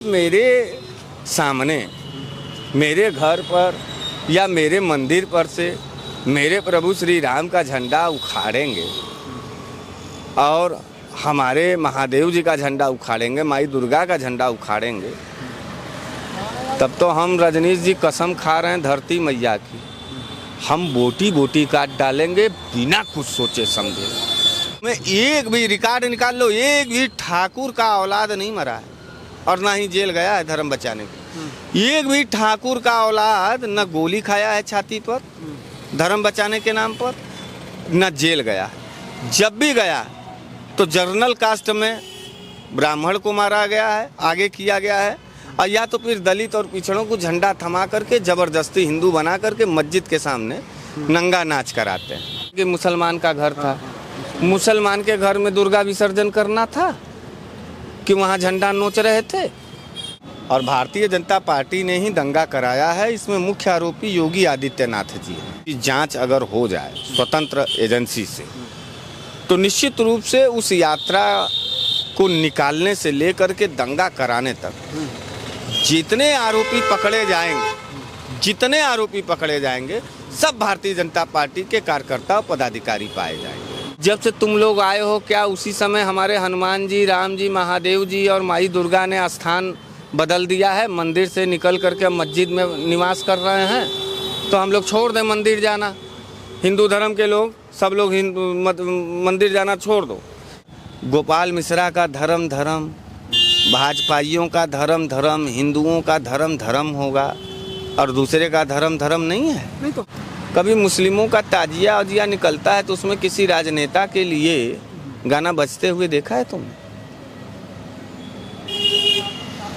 मेरे सामने मेरे घर पर या मेरे मंदिर पर से मेरे प्रभु श्री राम का झंडा उखाड़ेंगे और हमारे महादेव जी का झंडा उखाड़ेंगे, माई दुर्गा का झंडा उखाड़ेंगे, तब तो हम रजनीश जी कसम खा रहे हैं धरती मैया की, हम बोटी बोटी काट डालेंगे बिना कुछ सोचे समझे। मैं एक भी रिकॉर्ड निकाल लो, एक भी ठाकुर का औलाद नहीं मरा है और ना ही जेल गया है धर्म बचाने के। एक भी ठाकुर का औलाद न गोली खाया है छाती पर धर्म बचाने के नाम पर, न जेल गया। जब भी गया तो जर्नल कास्ट में ब्राह्मण को मारा गया है, आगे किया गया है, और या तो फिर दलित और पिछड़ों को झंडा थमा करके जबरदस्ती हिंदू बना करके मस्जिद के सामने नंगा नाच कराते हैं। कि मुसलमान का घर था, मुसलमान के घर में दुर्गा विसर्जन करना था कि वहाँ झंडा नोच रहे थे। और भारतीय जनता पार्टी ने ही दंगा कराया है, इसमें मुख्य आरोपी योगी आदित्यनाथ जी हैं। जांच अगर हो जाए स्वतंत्र एजेंसी से तो निश्चित रूप से उस यात्रा को निकालने से लेकर के दंगा कराने तक जितने आरोपी पकड़े जाएंगे सब भारतीय जनता पार्टी के कार्यकर्ता और पदाधिकारी पाए जाएंगे। जब से तुम लोग आए हो, क्या उसी समय हमारे हनुमान जी, राम जी, महादेव जी और माई दुर्गा ने स्थान बदल दिया है? मंदिर से निकल करके मस्जिद में निवास कर रहे हैं, तो हम लोग छोड़ दें मंदिर जाना? हिंदू धर्म के लोग सब लोग मंदिर जाना छोड़ दो। गोपाल मिश्रा का धर्म धर्म, भाजपाइयों का धर्म धर्म, हिंदुओं का धर्म धर्म होगा और दूसरे का धर्म धर्म नहीं है। नहीं तो कभी मुस्लिमों का ताजिया अजिया निकलता है तो उसमें किसी राजनेता के लिए गाना बजते हुए देखा है तुम?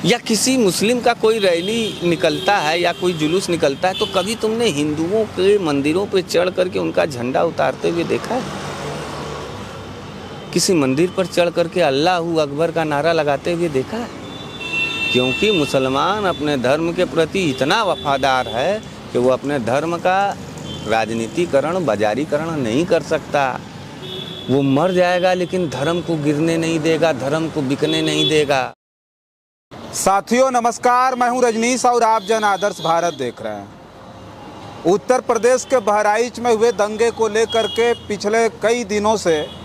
या किसी मुस्लिम का कोई रैली निकलता है या कोई जुलूस निकलता है तो कभी तुमने हिंदुओं के मंदिरों पर चढ़ करके उनका झंडा उतारते हुए देखा है? किसी मंदिर पर चढ़ करके अल्लाहू अकबर का नारा लगाते हुए देखा है? क्योंकि मुसलमान अपने धर्म के प्रति इतना वफादार है कि वो अपने धर्म का राजनीतिकरण, बाजारीकरण नहीं कर सकता। वो मर जाएगा लेकिन धर्म को गिरने नहीं देगा, धर्म को बिकने नहीं देगा। साथियों नमस्कार, मैं हूं रजनीश और आप जन आदर्श भारत देख रहे हैं। उत्तर प्रदेश के बहराइच में हुए दंगे को लेकर के पिछले कई दिनों से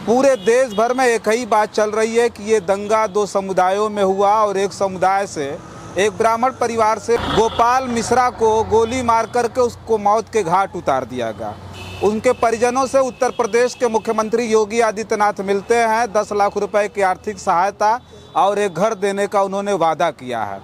पूरे देश भर में एक ही बात चल रही है कि ये दंगा दो समुदायों में हुआ और एक समुदाय से, एक ब्राह्मण परिवार से गोपाल मिश्रा को गोली मार करके उसको मौत के घाट उतार दिया गया। उनके परिजनों से उत्तर प्रदेश के मुख्यमंत्री योगी आदित्यनाथ मिलते हैं। 10 लाख रुपए की आर्थिक सहायता और एक घर देने का उन्होंने वादा किया है।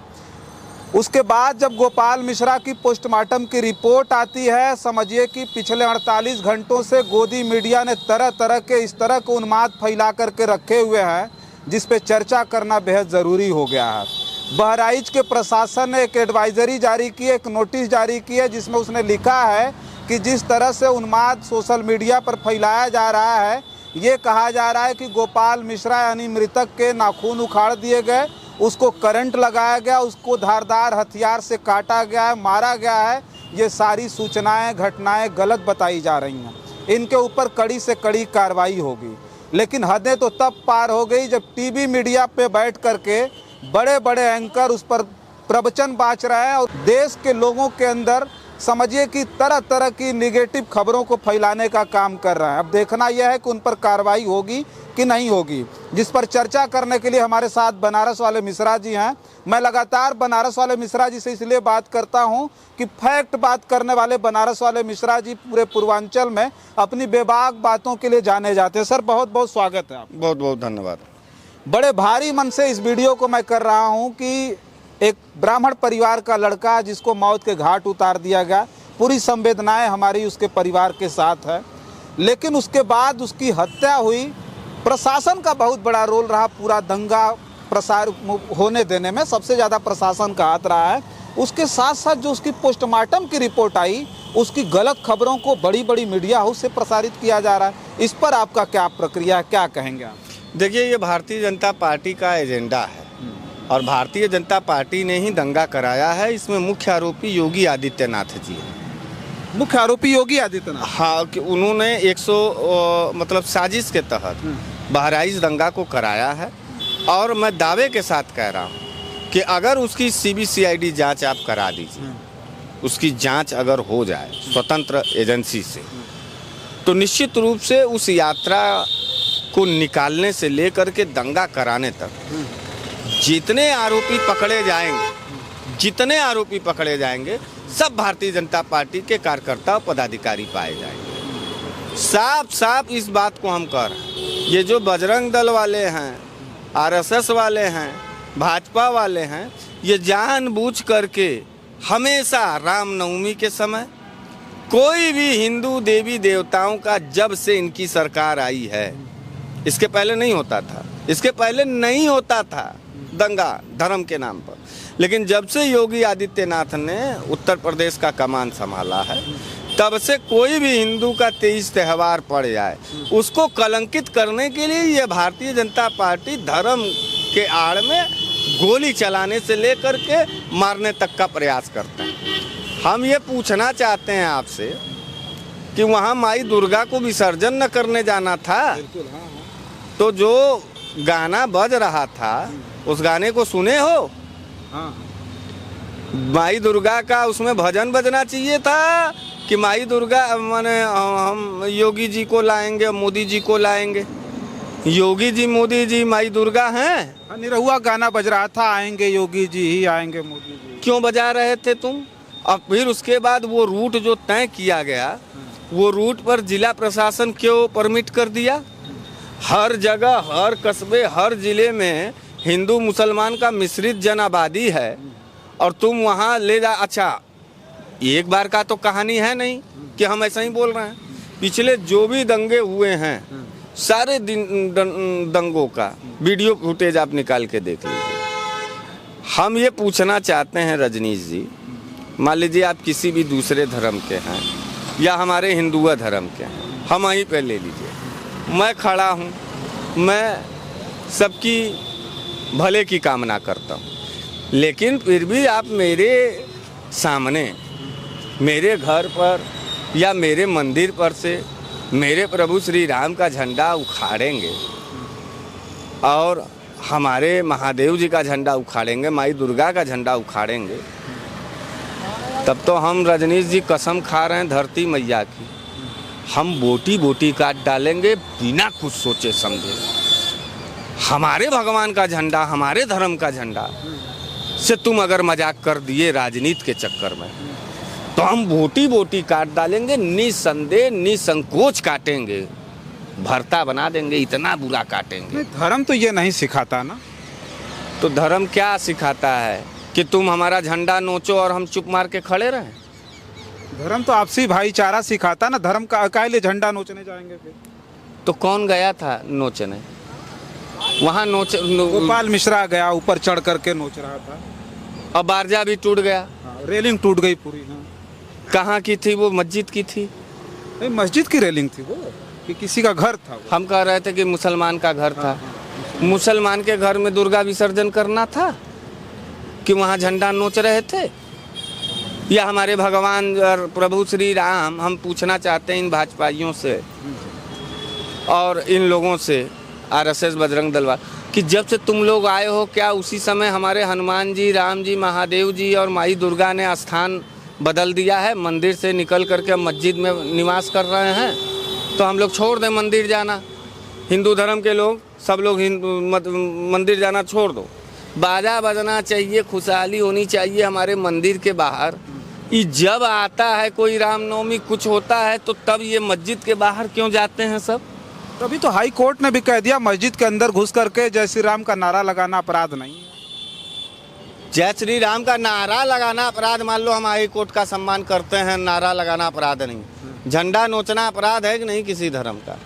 उसके बाद जब गोपाल मिश्रा की पोस्टमार्टम की रिपोर्ट आती है, समझिए कि पिछले 48 घंटों से गोदी मीडिया ने तरह तरह के इस तरह के उन्माद फैला करके रखे हुए हैं जिस पे चर्चा करना बेहद ज़रूरी हो गया है। बहराइच के प्रशासन ने एक एडवाइजरी जारी की, एक नोटिस जारी की है जिसमें उसने लिखा है कि जिस तरह से उन्माद सोशल मीडिया पर फैलाया जा रहा है, ये कहा जा रहा है कि गोपाल मिश्रा यानी मृतक के नाखून उखाड़ दिए गए, उसको करंट लगाया गया, उसको धारदार हथियार से काटा गया है, मारा गया है। ये सारी सूचनाएं, घटनाएं गलत बताई जा रही हैं। इनके ऊपर कड़ी से कड़ी कार्रवाई होगी। लेकिन हदें तो तब पार हो गई जब टीवी मीडिया पे बैठ करके बड़े बड़े एंकर उस पर प्रवचन बाँच रहे हैं और देश के लोगों के अंदर समझिए कि तरह तरह की निगेटिव खबरों को फैलाने का काम कर रहे हैं। अब देखना यह है कि उन पर कार्रवाई होगी कि नहीं होगी, जिस पर चर्चा करने के लिए हमारे साथ बनारस वाले मिश्रा जी हैं। मैं लगातार बनारस वाले मिश्रा जी से इसलिए बात करता हूं कि फैक्ट बात करने वाले बनारस वाले मिश्रा जी पूरे पूर्वांचल में अपनी बेबाक बातों के लिए जाने जाते हैं। सर बहुत बहुत स्वागत है आपका। बहुत बहुत धन्यवाद। बड़े भारी मन से इस वीडियो को मैं कर रहा हूँ कि एक ब्राह्मण परिवार का लड़का जिसको मौत के घाट उतार दिया गया, पूरी संवेदनाएं हमारी उसके परिवार के साथ है। लेकिन उसके बाद उसकी हत्या हुई, प्रशासन का बहुत बड़ा रोल रहा पूरा दंगा प्रसार होने देने में, सबसे ज़्यादा प्रशासन का हाथ रहा है। उसके साथ साथ जो उसकी पोस्टमार्टम की रिपोर्ट आई, उसकी गलत खबरों को बड़ी बड़ी मीडिया हाउस से प्रसारित किया जा रहा है। इस पर आपका क्या प्रक्रिया है, क्या कहेंगे आप? देखिए, ये भारतीय जनता पार्टी का एजेंडा है और भारतीय जनता पार्टी ने ही दंगा कराया है। इसमें मुख्य आरोपी योगी आदित्यनाथ जी हैं। मुख्य आरोपी योगी आदित्यनाथ? हाँ, कि उन्होंने 100 साजिश के तहत बहराइच दंगा को कराया है। और मैं दावे के साथ कह रहा हूँ कि अगर उसकी CBCID जांच आप करा दीजिए, उसकी जांच अगर हो जाए स्वतंत्र एजेंसी से, तो निश्चित रूप से उस यात्रा को निकालने से लेकर के दंगा कराने तक जितने आरोपी पकड़े जाएंगे सब भारतीय जनता पार्टी के कार्यकर्ता और पदाधिकारी पाए जाएंगे। साफ साफ इस बात को हम कह रहे हैं। ये जो बजरंग दल वाले हैं, RSS वाले हैं, भाजपा वाले हैं, ये जानबूझ करके हमेशा रामनवमी के समय कोई भी हिंदू देवी देवताओं का, जब से इनकी सरकार आई है, इसके पहले नहीं होता था दंगा धर्म के नाम पर, लेकिन जब से योगी आदित्यनाथ ने उत्तर प्रदेश का कमान संभाला है, तब से कोई भी हिंदू का 23 त्यौहार पड़ जाए उसको कलंकित करने के लिए ये भारतीय जनता पार्टी धर्म के आड़ में गोली चलाने से लेकर के मारने तक का प्रयास करते हैं। हम ये पूछना चाहते हैं आपसे कि वहाँ माई दुर्गा को विसर्जन न करने जाना था, तो जो गाना बज रहा था उस गाने को सुने हो? माई दुर्गा का उसमें भजन बजना चाहिए था कि माई दुर्गा माने हम योगी जी को लाएंगे, मोदी जी को लाएंगे। योगी जी मोदी जी माई दुर्गा हैं? निरहुआ गाना बज रहा था, आएंगे योगी जी ही आएंगे मोदी जी। क्यों बजा रहे थे तुम? और फिर उसके बाद वो रूट जो तय किया गया, वो रूट पर जिला प्रशासन क्यों परमिट कर दिया? हर जगह, हर कस्बे, हर जिले में हिंदू मुसलमान का मिश्रित जन आबादी है और तुम वहाँ ले जा। अच्छा, एक बार का तो कहानी है नहीं कि हम ऐसा ही बोल रहे हैं। पिछले जो भी दंगे हुए हैं, सारे दंगों का वीडियो फुटेज आप निकाल के देख लीजिए। हम ये पूछना चाहते हैं रजनीश जी, मान लीजिए आप किसी भी दूसरे धर्म के हैं या हमारे हिंदुआ धर्म के हैं, हम वहीं पे ले लीजिए। मैं खड़ा हूँ, मैं सबकी भले की कामना करता हूँ, लेकिन फिर भी आप मेरे सामने, मेरे घर पर या मेरे मंदिर पर से मेरे प्रभु श्री राम का झंडा उखाड़ेंगे और हमारे महादेव जी का झंडा उखाड़ेंगे, माई दुर्गा का झंडा उखाड़ेंगे, तब तो हम रजनीश जी कसम खा रहे हैं धरती मैया की, हम बोटी बोटी काट डालेंगे बिना कुछ सोचे समझे। हमारे भगवान का झंडा, हमारे धर्म का झंडा से तुम अगर मजाक कर दिए राजनीति के चक्कर में, तो हम बोटी बोटी काट डालेंगे, निसंदेह निसंकोच काटेंगे, भरता बना देंगे, इतना बुरा काटेंगे। धर्म तो ये नहीं सिखाता ना। तो धर्म क्या सिखाता है कि तुम हमारा झंडा नोचो और हम चुप मार के खड़े रहें? धर्म तो आपसी भाईचारा सिखाता ना। धर्म का अकेले झंडा नोचने जाएंगे फिर? तो कौन गया था नोचने? वहाँ गोपाल मिश्रा गया, ऊपर चढ़ करके नोच रहा था। और बारजा भी टूट गया, रेलिंग टूट गई पूरी। कहाँ की थी वो? मस्जिद की थी। मस्जिद की रेलिंग थी वो कि किसी का घर था? हम कह रहे थे कि मुसलमान का घर था। मुसलमान के घर में दुर्गा विसर्जन करना था कि वहाँ झंडा नोच रहे थे? या हमारे भगवान और प्रभु श्री राम, हम पूछना चाहते हैं इन भाजपाइयों से और इन लोगों से, RSS बजरंग दल वाले, कि जब से तुम लोग आए हो, क्या उसी समय हमारे हनुमान जी, राम जी, महादेव जी और माई दुर्गा ने स्थान बदल दिया है? मंदिर से निकल करके मस्जिद में निवास कर रहे हैं, तो हम लोग छोड़ दें मंदिर जाना? हिंदू धर्म के लोग सब लोग मंदिर जाना छोड़ दो। बाजा बजना चाहिए, खुशहाली होनी चाहिए हमारे मंदिर के बाहर। ये जब आता है कोई रामनवमी कुछ होता है, तो तब ये मस्जिद के बाहर क्यों जाते हैं सब? तभी तो हाई कोर्ट ने भी कह दिया मस्जिद के अंदर घुस करके जय श्री राम का नारा लगाना अपराध नहीं है। जय श्री राम का नारा लगाना अपराध? मान लो हम हाई कोर्ट का सम्मान करते हैं, नारा लगाना अपराध नहीं, झंडा नोचना अपराध है कि नहीं किसी धर्म का?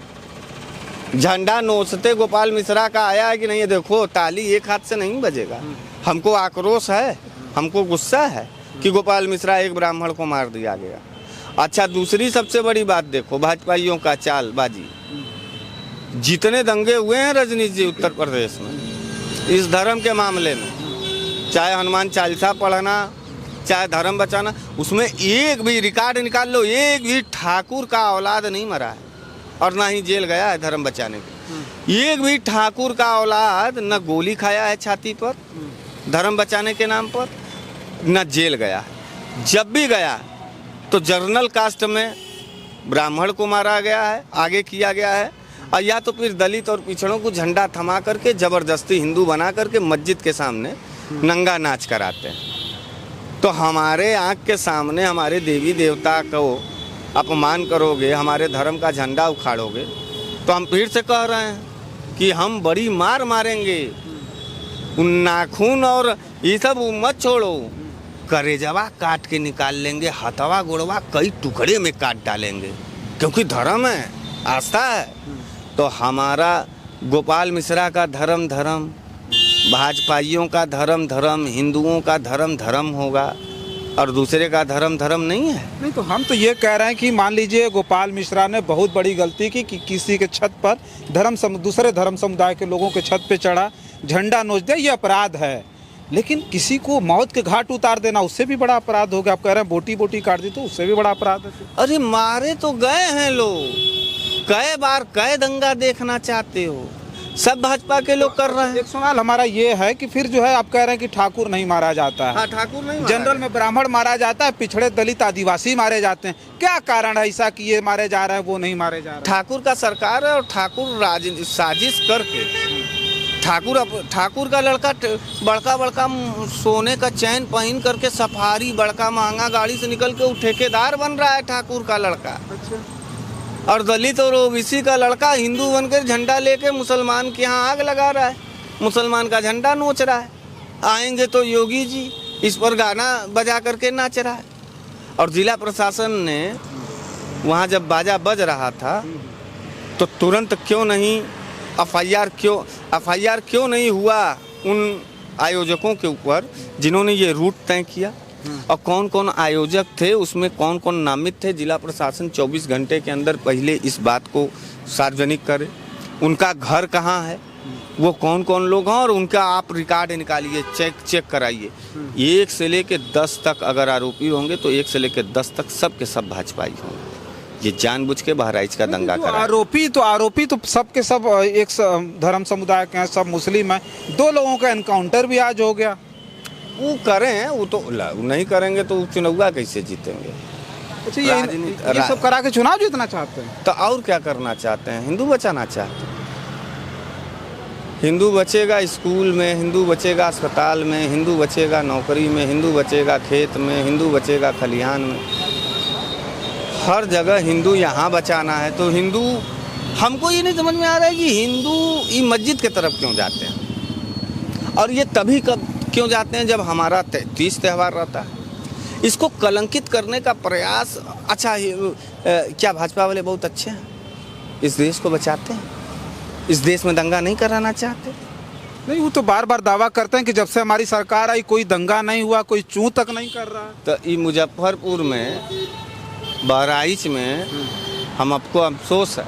झंडा नोचते गोपाल मिश्रा का आया है कि नहीं? देखो ताली एक हाथ से नहीं बजेगा। हमको आक्रोश है, हमको गुस्सा है कि गोपाल मिश्रा एक ब्राह्मण को मार दिया गया। अच्छा, दूसरी सबसे बड़ी बात देखो भाजपाइयों का चालबाजी। जितने दंगे हुए हैं रजनीश जी उत्तर प्रदेश में इस धर्म के मामले में, चाहे हनुमान चालीसा पढ़ना, चाहे धर्म बचाना, उसमें एक भी रिकॉर्ड निकाल लो, एक भी ठाकुर का औलाद नहीं मरा है और ना ही जेल गया है धर्म बचाने के। एक भी ठाकुर का औलाद न गोली खाया है छाती पर, धर्म बचाने के नाम पर, न जेल गया। जब भी गया तो जर्नल कास्ट में ब्राह्मण को मारा गया है, आगे किया गया है, और या तो फिर दलित और पिछड़ों को झंडा थमा करके ज़बरदस्ती हिंदू बना करके मस्जिद के सामने नंगा नाच कराते हैं। तो हमारे आँख के सामने हमारे देवी देवता को अपमान करोगे, हमारे धर्म का झंडा उखाड़ोगे, तो हम फिर से कह रहे हैं कि हम बड़ी मार मारेंगे। उन नाखून और ये सब मत छोड़ो, करेजवा काट के निकाल लेंगे, हथवा गोड़वा कई टुकड़े में काट डालेंगे, क्योंकि धर्म है, आस्था है। तो हमारा गोपाल मिश्रा का धर्म धर्म, भाजपाइयों का धर्म धर्म, हिंदुओं का धर्म धर्म होगा और दूसरे का धर्म धर्म नहीं है। नहीं, तो हम तो ये कह रहे हैं कि मान लीजिए गोपाल मिश्रा ने बहुत बड़ी गलती की कि किसी के छत पर दूसरे धर्म समुदाय के लोगों के छत पे चढ़ा, झंडा नोच दिया, ये अपराध है। लेकिन किसी को मौत के घाट उतार देना उससे भी बड़ा अपराध हो गया। आप कह रहे हैं बोटी बोटी काट दी तो उससे भी बड़ा अपराध है। अरे मारे तो गए हैं लोग, कई बार कई दंगा देखना चाहते हो, सब भाजपा के लोग कर रहे हैं। एक सवाल हमारा ये है कि फिर जो है आप कह रहे हैं कि ठाकुर नहीं मारा जाता है। हाँ, ठाकुर नहीं, जनरल में ब्राह्मण मारा जाता है, पिछड़े दलित आदिवासी मारे जाते हैं। क्या कारण है ऐसा कि ये मारे जा रहे हैं वो नहीं मारे जा रहे? ठाकुर का सरकार है और ठाकुर साजिश करके ठाकुर का लड़का बड़का बड़का सोने का चैन पहन करके सफारी बड़का महंगा गाड़ी से निकल के वो ठेकेदार बन रहा है, ठाकुर का लड़का। अच्छा। और दलित और ओबीसी का लड़का हिंदू बनकर झंडा लेके मुसलमान के यहाँ आग लगा रहा है, मुसलमान का झंडा नोच रहा है। आएंगे तो योगी जी इस पर गाना बजा करके नाच रहा है। और जिला प्रशासन ने वहाँ जब बाजा बज रहा था तो तुरंत क्यों नहीं एफआईआर क्यों नहीं हुआ उन आयोजकों के ऊपर जिन्होंने ये रूट तय किया, और कौन कौन आयोजक थे, उसमें कौन कौन नामित थे। जिला प्रशासन 24 घंटे के अंदर पहले इस बात को सार्वजनिक करे, उनका घर कहाँ है, वो कौन कौन लोग हैं, और उनका आप रिकॉर्ड निकालिए, चेक कराइए। 1 से लेके 10 तक अगर आरोपी होंगे तो 1 से लेके 10 तक सब के सब भाजपाई होंगे। ये जानबूझ के बहराइच का दंगा करा। आरोपी तो सब के सब एक धर्म समुदाय के हैं, सब मुस्लिम हैं। 2 लोगों का एनकाउंटर भी आज हो गया। वो करें, वो तो नहीं करेंगे तो चुनाव कैसे जीतेंगे। अच्छा, ये सब करा के चुनाव जीतना चाहते हैं तो और क्या करना चाहते हैं? हिंदू बचाना चाहते हैं। हिंदू बचेगा स्कूल में, हिंदू बचेगा अस्पताल में, हिंदू बचेगा नौकरी में, हिंदू बचेगा खेत में, हिंदू बचेगा खलिहान में, हर जगह हिंदू यहाँ बचाना है। तो हिंदू, हमको ये नहीं समझ में आ रहा है कि हिंदू ये मस्जिद की तरफ क्यों जाते हैं, और ये तभी कब क्यों जाते हैं जब हमारा 30 त्यौहार रहता है। इसको कलंकित करने का प्रयास। अच्छा, क्या भाजपा वाले बहुत अच्छे हैं, इस देश को बचाते हैं, इस देश में दंगा नहीं कराना चाहते? नहीं, वो तो बार बार दावा करते हैं कि जब से हमारी सरकार आई कोई दंगा नहीं हुआ, कोई चूं तक नहीं कर रहा। तो ये मुजफ्फरपुर में बहराइच में हम आपको अफसोस है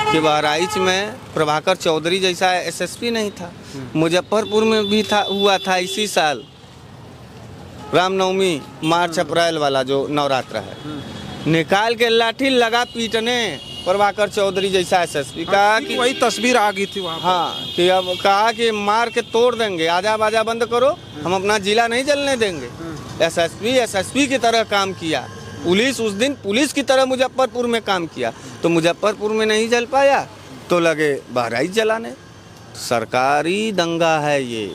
कि बहराइच में प्रभाकर चौधरी जैसा एसएसपी नहीं था। मुजफ्फरपुर में भी हुआ था इसी साल रामनवमी, मार्च अप्रैल वाला जो नवरात्र है, निकाल के लाठी लगा पीटने प्रभाकर चौधरी जैसा एसएसपी। कहा कि वही तस्वीर आ गई थी वहाँ। हाँ, कि अब कहा कि मार के तोड़ देंगे, आजा बाजा बंद करो, हम अपना जिला नहीं जलने देंगे। एसएसपी की तरह काम किया। पुलिस उस दिन पुलिस की तरह मुजफ्फरपुर में काम किया, तो मुजफ्फरपुर में नहीं जल पाया तो लगे बहराइच जलाने। सरकारी दंगा है ये,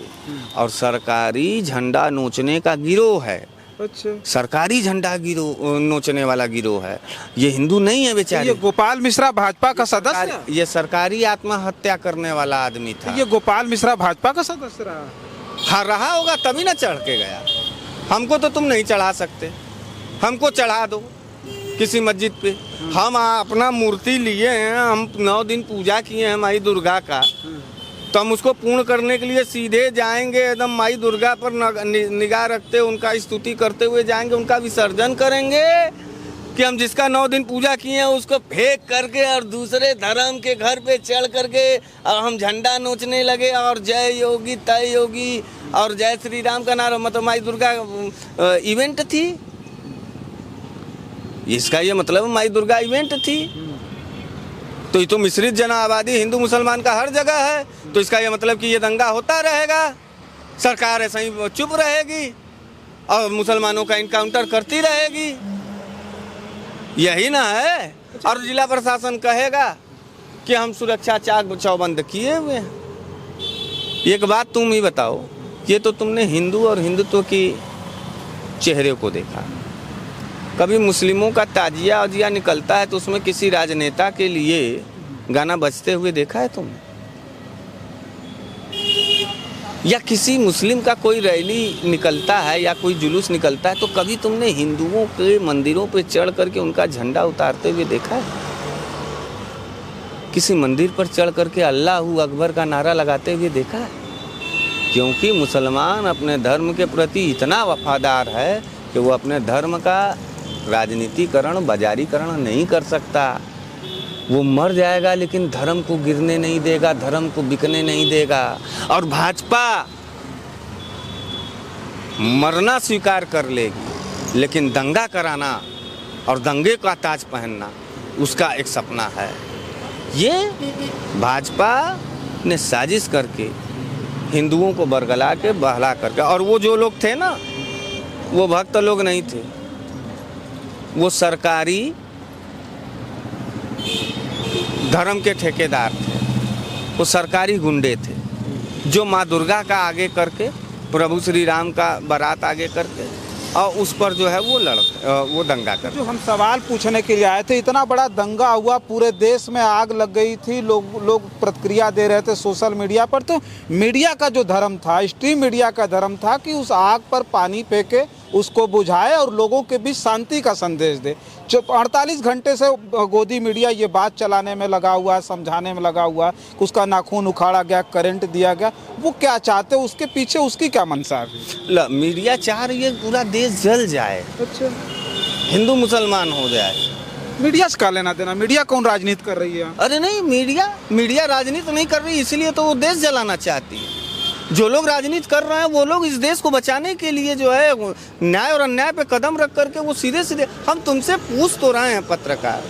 और सरकारी झंडा नोचने का गिरोह है। अच्छा, सरकारी झंडा नोचने वाला गिरोह है। ये हिंदू नहीं है बेचारे। ये गोपाल मिश्रा भाजपा का सदस्य, ये सरकारी आत्महत्या करने वाला आदमी था। ये गोपाल मिश्रा भाजपा का सदस्य रहा। हाँ, रहा होगा तभी ना चढ़ के गया। हमको तो तुम नहीं चढ़ा सकते, हमको चढ़ा दो किसी मस्जिद पे। हम अपना मूर्ति लिए हैं, हम 9 दिन पूजा किए हैं माई दुर्गा का, तो हम उसको पूर्ण करने के लिए सीधे जाएंगे, एकदम माई दुर्गा पर निगाह रखते, उनका स्तुति करते हुए जाएंगे, उनका विसर्जन करेंगे, कि हम जिसका 9 दिन पूजा किए हैं उसको फेंक करके और दूसरे धर्म के घर पे चढ़ करके और हम झंडा नोचने लगे और जय योगी तय योगी और जय श्री राम का नारा। मतलब माई दुर्गा इवेंट थी, इसका ये मतलब माई दुर्गा इवेंट थी। तो ये तो मिश्रित जन आबादी हिंदू मुसलमान का हर जगह है, तो इसका ये मतलब कि ये दंगा होता रहेगा। सरकार ऐसा ही चुप रहेगी और मुसलमानों का इनकाउंटर करती रहेगी, यही ना है। और जिला प्रशासन कहेगा कि हम सुरक्षा चाक चौबंद किए हुए हैं। एक बात तुम ही बताओ, ये तो तुमने हिंदू और हिंदुत्व की चेहरे को देखा, कभी मुस्लिमों का ताजिया अजिया निकलता है तो उसमें किसी राजनेता के लिए गाना बजते हुए देखा है तुमने? या किसी मुस्लिम का कोई रैली निकलता है या कोई जुलूस निकलता है तो कभी तुमने हिंदुओं के मंदिरों पर चढ़ करके उनका झंडा उतारते हुए देखा है? किसी मंदिर पर चढ़ करके अल्लाहू अकबर का नारा लगाते हुए देखा है? क्योंकि मुसलमान अपने धर्म के प्रति इतना वफादार है कि वो अपने धर्म का राजनीतिकरण बाजारीकरण नहीं कर सकता। वो मर जाएगा लेकिन धर्म को गिरने नहीं देगा, धर्म को बिकने नहीं देगा। और भाजपा मरना स्वीकार कर लेगी लेकिन दंगा कराना और दंगे का ताज पहनना उसका एक सपना है। ये भाजपा ने साजिश करके हिंदुओं को बरगला के बहला करके, और वो जो लोग थे ना वो भक्त लोग नहीं थे, वो सरकारी धर्म के ठेकेदार थे, वो सरकारी गुंडे थे जो माँ दुर्गा का आगे करके, प्रभु श्री राम का बारात आगे करके और उस पर जो है वो दंगा कर। जो हम सवाल पूछने के लिए आए थे, इतना बड़ा दंगा हुआ, पूरे देश में आग लग गई थी, लोग प्रतिक्रिया दे रहे थे सोशल मीडिया पर। तो मीडिया का जो धर्म था, स्ट्रीम मीडिया का धर्म था कि उस आग पर पानी फेंके, उसको बुझाए और लोगों के बीच शांति का संदेश दे। जो 48 घंटे से गोदी मीडिया ये बात चलाने में लगा हुआ है, समझाने में लगा हुआ है कि उसका नाखून उखाड़ा गया, करंट दिया गया। वो क्या चाहते, उसके पीछे उसकी क्या मंशा है? मीडिया चाह रही है पूरा देश जल जाए, अच्छा, हिंदू मुसलमान हो जाए। मीडिया से क्या लेना देना? मीडिया कौन राजनीति कर रही है? अरे नहीं, मीडिया राजनीति नहीं कर रही, इसलिए तो वो देश जलाना चाहती है। जो लोग राजनीति कर रहे हैं वो लोग इस देश को बचाने के लिए जो है न्याय और अन्याय पे कदम रख करके वो सीधे सीधे। हम तुमसे पूछ तो रहे हैं पत्रकार,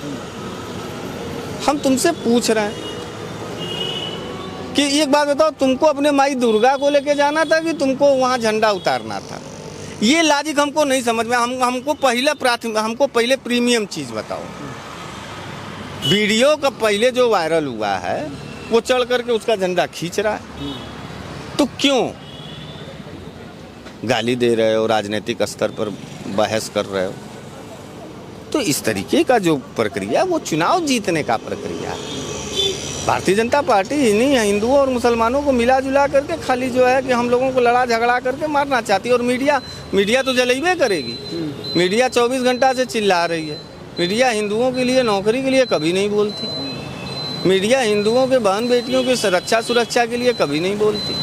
हम तुमसे पूछ रहे हैं कि एक बात बताओ, तुमको अपने माई दुर्गा को लेके जाना था कि तुमको वहाँ झंडा उतारना था? ये लॉजिक हमको नहीं समझ में। हमको पहले प्रीमियम चीज़ बताओ। वीडियो का पहले जो वायरल हुआ है वो चढ़ करके उसका झंडा खींच रहा है, तो क्यों गाली दे रहे हो, राजनीतिक स्तर पर बहस कर रहे हो? तो इस तरीके का जो प्रक्रिया वो चुनाव जीतने का प्रक्रिया है। भारतीय जनता पार्टी इन्हीं हिंदुओं और मुसलमानों को मिला जुला करके खाली जो है कि हम लोगों को लड़ा झगड़ा करके मारना चाहती है। और मीडिया तो जलेबे करेगी। मीडिया 24 घंटा से चिल्ला रही है। मीडिया हिंदुओं के लिए नौकरी के लिए कभी नहीं बोलती। मीडिया हिंदुओं के बहन बेटियों की सुरक्षा के लिए कभी नहीं बोलती।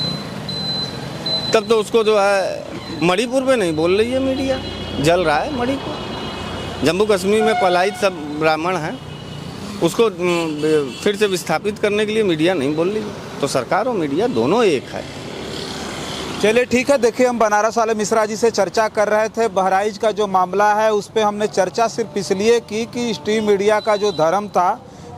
तब तो उसको जो है मणिपुर में नहीं बोल रही है मीडिया, जल रहा है मणिपुर। जम्मू कश्मीर में पलायित सब ब्राह्मण हैं, उसको फिर से विस्थापित करने के लिए मीडिया नहीं बोल रही। तो सरकार और मीडिया दोनों एक है। चलिए ठीक है। देखिए, हम बनारस वाले मिश्रा जी से चर्चा कर रहे थे। बहराइच का जो मामला है उस पर हमने चर्चा सिर्फ इसलिए की कि स्ट्रीम मीडिया का जो धर्म था,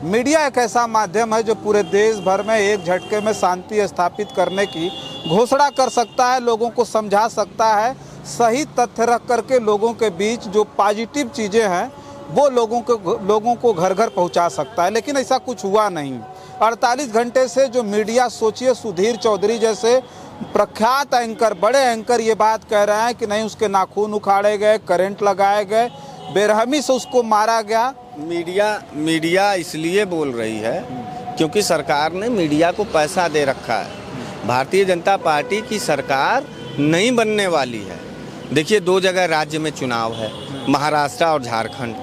मीडिया एक ऐसा माध्यम है जो पूरे देश भर में एक झटके में शांति स्थापित करने की घोषणा कर सकता है, लोगों को समझा सकता है, सही तथ्य रख करके लोगों के बीच जो पॉजिटिव चीज़ें हैं वो लोगों को घर घर पहुंचा सकता है। लेकिन ऐसा कुछ हुआ नहीं। 48 घंटे से जो मीडिया, सोचिए सुधीर चौधरी जैसे प्रख्यात एंकर, बड़े एंकर ये बात कह रहे हैं कि नहीं, उसके नाखून उखाड़े गए, करंट लगाए गए, बेरहमी से उसको मारा गया। मीडिया इसलिए बोल रही है क्योंकि सरकार ने मीडिया को पैसा दे रखा है। भारतीय जनता पार्टी की सरकार नहीं बनने वाली है। देखिए, 2 जगह राज्य में चुनाव है, महाराष्ट्र और झारखंड।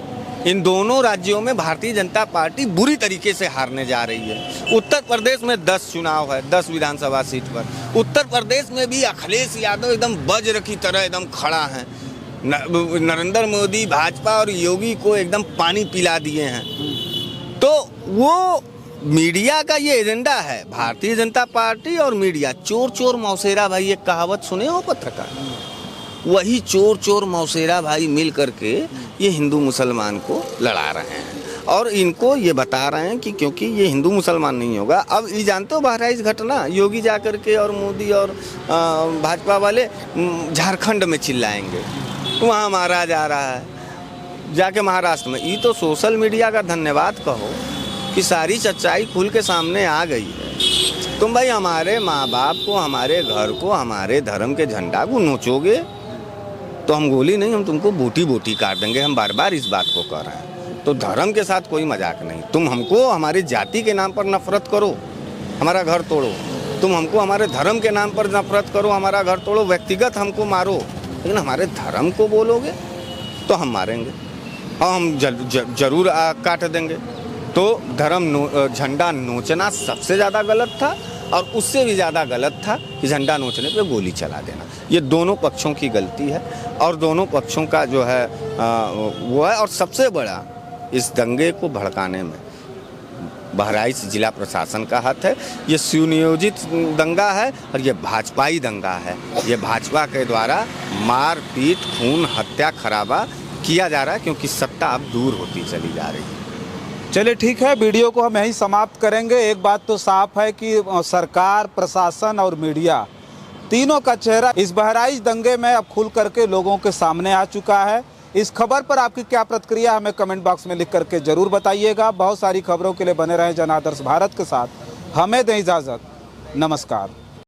इन दोनों राज्यों में भारतीय जनता पार्टी बुरी तरीके से हारने जा रही है। उत्तर प्रदेश में 10 चुनाव है, 10 विधानसभा सीट पर। उत्तर प्रदेश में भी अखिलेश यादव एकदम वज्र की तरह एकदम खड़ा है। नरेंद्र मोदी, भाजपा और योगी को एकदम पानी पिला दिए हैं। तो वो मीडिया का ये एजेंडा है। भारतीय जनता पार्टी और मीडिया चोर चोर मौसेरा भाई, एक कहावत सुने हो पत्रकार? वही चोर चोर मौसेरा भाई मिल करके ये हिंदू मुसलमान को लड़ा रहे हैं। और इनको ये बता रहे हैं कि क्योंकि ये हिंदू मुसलमान नहीं होगा। अब ये जानते हो बहराइच घटना, योगी जा कर के और मोदी और भाजपा वाले झारखंड में चिल्लाएंगे, वहाँ मारा जा रहा है, जाके महाराष्ट्र में। ये तो सोशल मीडिया का धन्यवाद कहो कि सारी सच्चाई खुल के सामने आ गई है। तुम भाई हमारे माँ बाप को, हमारे घर को, हमारे धर्म के झंडा को नोचोगे तो हम गोली नहीं, हम तुमको बोटी बोटी काट देंगे। हम बार बार इस बात को कर रहे हैं। तो धर्म के साथ कोई मजाक नहीं। तुम हमको हमारी जाति के नाम पर नफरत करो, हमारा घर तोड़ो। तुम हमको हमारे धर्म के नाम पर नफरत करो, हमारा घर तोड़ो, व्यक्तिगत हमको मारो, लेकिन हमारे धर्म को बोलोगे तो हम मारेंगे और हम जरूर काट देंगे। तो झंडा नोचना सबसे ज़्यादा गलत था, और उससे भी ज़्यादा गलत था कि झंडा नोचने पे गोली चला देना। ये दोनों पक्षों की गलती है और दोनों पक्षों का जो है वो है। और सबसे बड़ा इस दंगे को भड़काने में बहराइच जिला प्रशासन का हाथ है। ये सुनियोजित दंगा है और ये भाजपाई दंगा है। ये भाजपा के द्वारा मार पीट, खून, हत्या, खराबा किया जा रहा है, क्योंकि सत्ता अब दूर होती चली जा रही है। चलिए ठीक है, वीडियो को हम यहीं समाप्त करेंगे। एक बात तो साफ है कि सरकार, प्रशासन और मीडिया तीनों का चेहरा इस बहराइच दंगे में अब खुल करके लोगों के सामने आ चुका है। इस खबर पर आपकी क्या प्रतिक्रिया, हमें कमेंट बॉक्स में लिख करके जरूर बताइएगा। बहुत सारी खबरों के लिए बने रहें जन आदर्श भारत के साथ। हमें दें इजाज़त, नमस्कार।